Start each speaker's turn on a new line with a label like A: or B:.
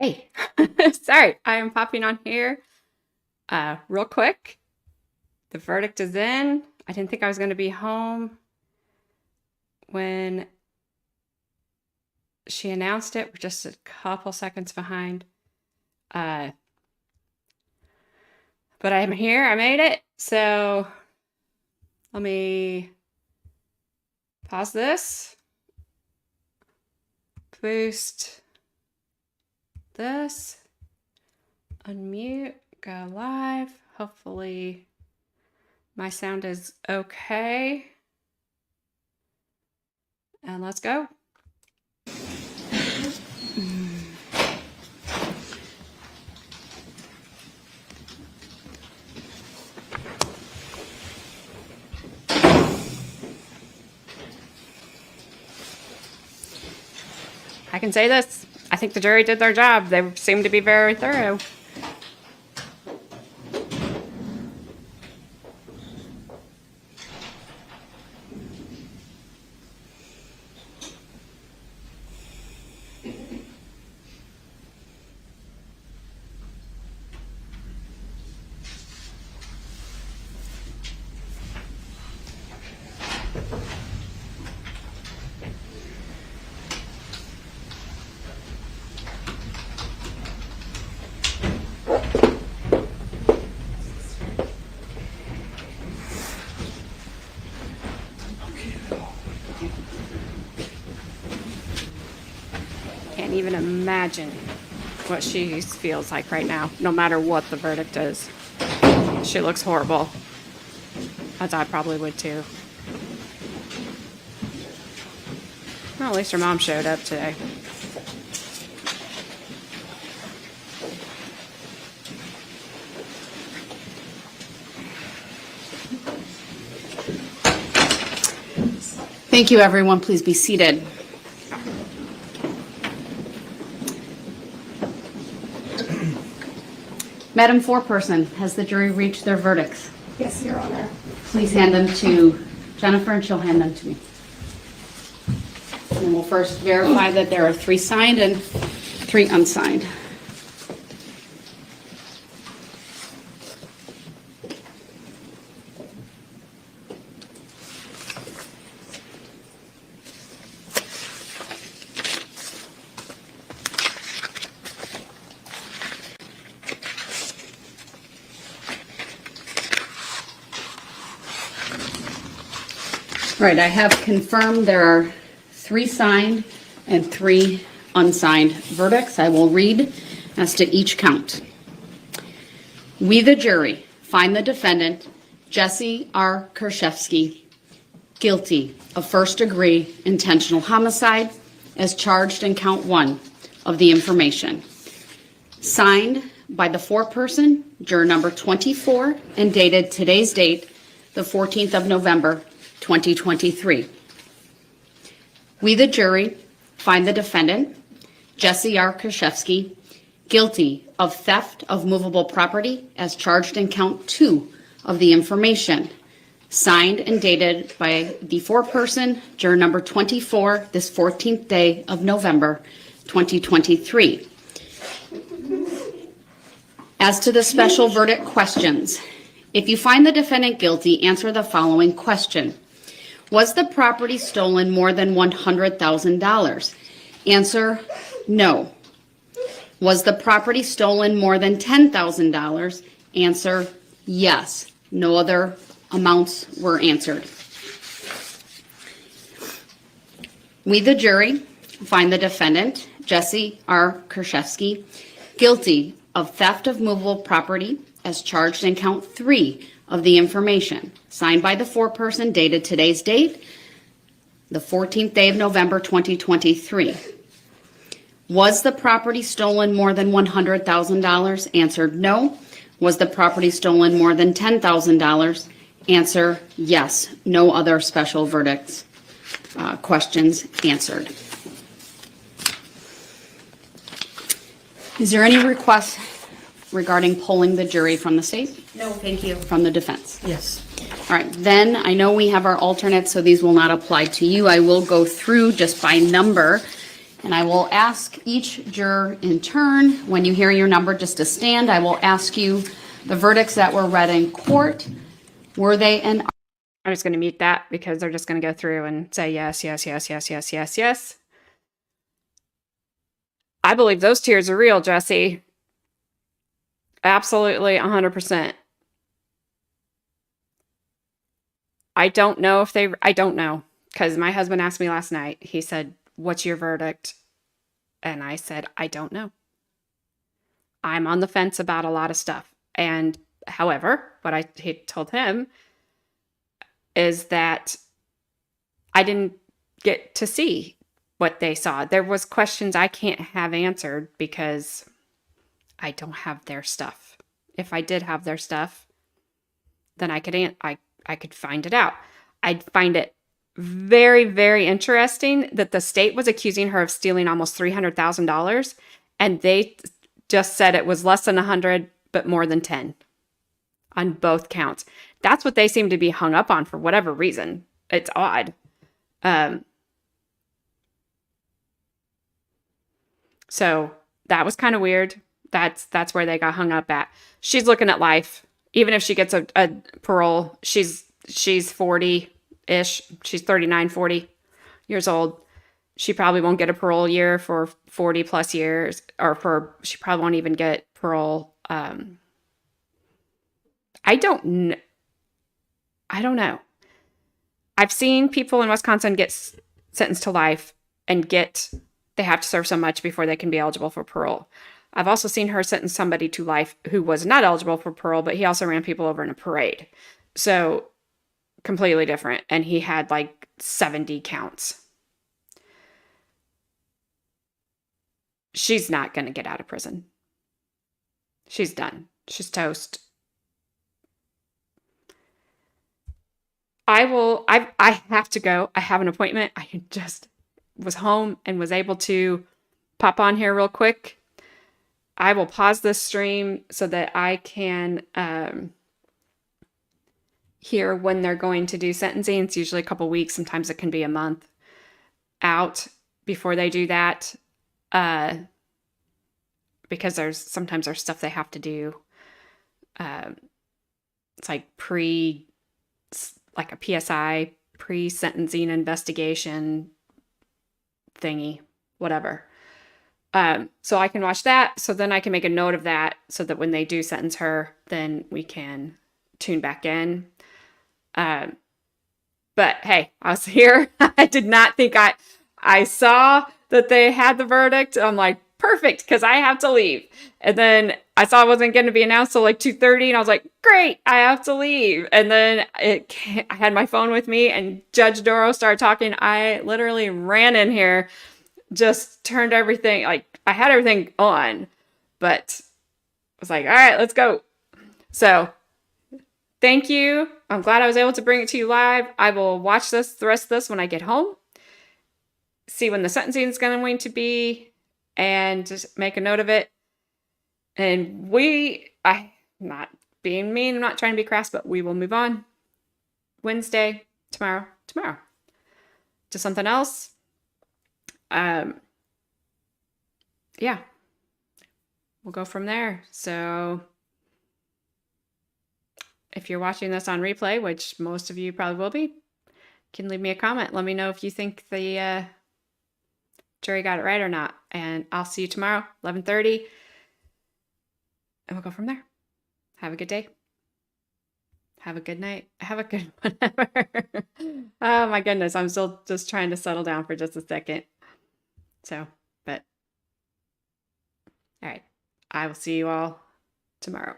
A: Hey, sorry, I am popping on here real quick. The verdict is in. I didn't think I was going to be home when she announced it. We're just a couple seconds behind. But I'm here. I made it. So let me pause this. Boost this. Unmute. Go live. Hopefully my sound is okay. And let's go. I can say this. I think the jury did their job. They seemed to be very thorough. Can't even imagine what she feels like right now, no matter what the verdict is. She looks horrible, as I probably would too. Well, at least her mom showed up today.
B: Thank you, everyone. Please be seated. Madam Foreperson, has the jury reached their verdicts?
C: Yes, Your Honor.
B: Please hand them to Jennifer, and she'll hand them to me. And we'll first verify that there are 3 signed and 3 unsigned. Right, I have confirmed there are 3 signed and 3 unsigned verdicts. I will read as to each count. We, the jury, find the defendant, Jessy R. Kurczeweski, guilty of first-degree intentional homicide as charged in count 1 of the information. Signed by the foreperson, juror number 24, and dated today's date, the 14th of November, 2023. We, the jury, find the defendant, Jessy R. Kurczeweski, guilty of theft of movable property as charged in count 2 of the information, signed and dated by the foreperson, juror number 24, this 14th day of November, 2023. As to the special verdict questions, if you find the defendant guilty, answer the following question. Was the property stolen more than $100,000? Answer, no. Was the property stolen more than $10,000? Answer, yes. No other amounts were answered. We, the jury, find the defendant, Jessy R. Kurczeweski, guilty of theft of movable property as charged in count 3 of the information, signed by the foreperson, dated today's date, the 14th day of November, 2023. Was the property stolen more than $100,000? Answered, no. Was the property stolen more than $10,000? Answer, yes. No other special verdicts questions answered. Is there any request regarding polling the jury from the state?
C: No, thank you.
B: From the defense?
C: Yes.
B: All right, then I know we have our alternates, so these will not apply to you. I will go through just by number And I will ask each juror in turn, when you hear your number, just to stand. I will ask you the verdicts that were read in court. Were they an...
A: I'm just going to mute that because they're just going to go through and say yes, yes, yes, yes, yes, yes, yes. I believe those tears are real, Jessy. Absolutely, 100%. I don't know if I don't know. Because my husband asked me last night. He said, "What's your verdict?" And I said, "I don't know. I'm on the fence about a lot of stuff." And however, what I told him is that I didn't get to see what they saw. There was questions I can't have answered because I don't have their stuff. If I did have their stuff, then I could find it out. I'd find it very, very interesting that the state was accusing her of stealing almost $300,000, and they just said it was less than 100, but more than 10 on both counts. That's what they seem to be hung up on for whatever reason. It's odd. So that was kind of weird. That's where they got hung up at. She's looking at life. Even if she gets a parole, she's 40-ish. She's 39, 40 years old. She probably won't get a parole year for 40 plus years, she probably won't even get parole. I don't know. I've seen people in Wisconsin get sentenced to life and they have to serve so much before they can be eligible for parole. I've also seen her sentence somebody to life who was not eligible for parole, but he also ran people over in a parade. So completely different. And he had like 70 counts. She's not going to get out of prison. She's done. She's toast. I have to go. I have an appointment. I just was home and was able to pop on here real quick. I will pause this stream so that I can hear when they're going to do sentencing. It's usually a couple weeks. Sometimes it can be a month out before they do that. Because sometimes there's stuff they have to do. It's like a PSI, pre-sentencing investigation thingy, whatever. So I can watch that. So then I can make a note of that so that when they do sentence her, then we can tune back in. But hey, I was here. I did not think I saw that they had the verdict. I'm like, perfect, because I have to leave. And then I saw it wasn't going to be announced till like 2:30, and I was like, great, I have to leave. And then I had my phone with me, and Judge Doro started talking. I literally ran in here, just turned everything, like I had everything on, but I was like, all right, let's go. So thank you. I'm glad I was able to bring it to you live. I will watch the rest of this when I get home, see when the sentencing is going to be, and just make a note of it. And I'm not being mean, I'm not trying to be crass, but we will move on. Wednesday, tomorrow, to something else. Yeah, we'll go from there. So if you're watching this on replay, which most of you probably will be, you can leave me a comment. Let me know if you think the jury got it right or not. And I'll see you tomorrow, 11:30. And we'll go from there. Have a good day. Have a good night. Have a good whatever. Oh my goodness. I'm still just trying to settle down for just a second. So, but all right. I will see you all tomorrow.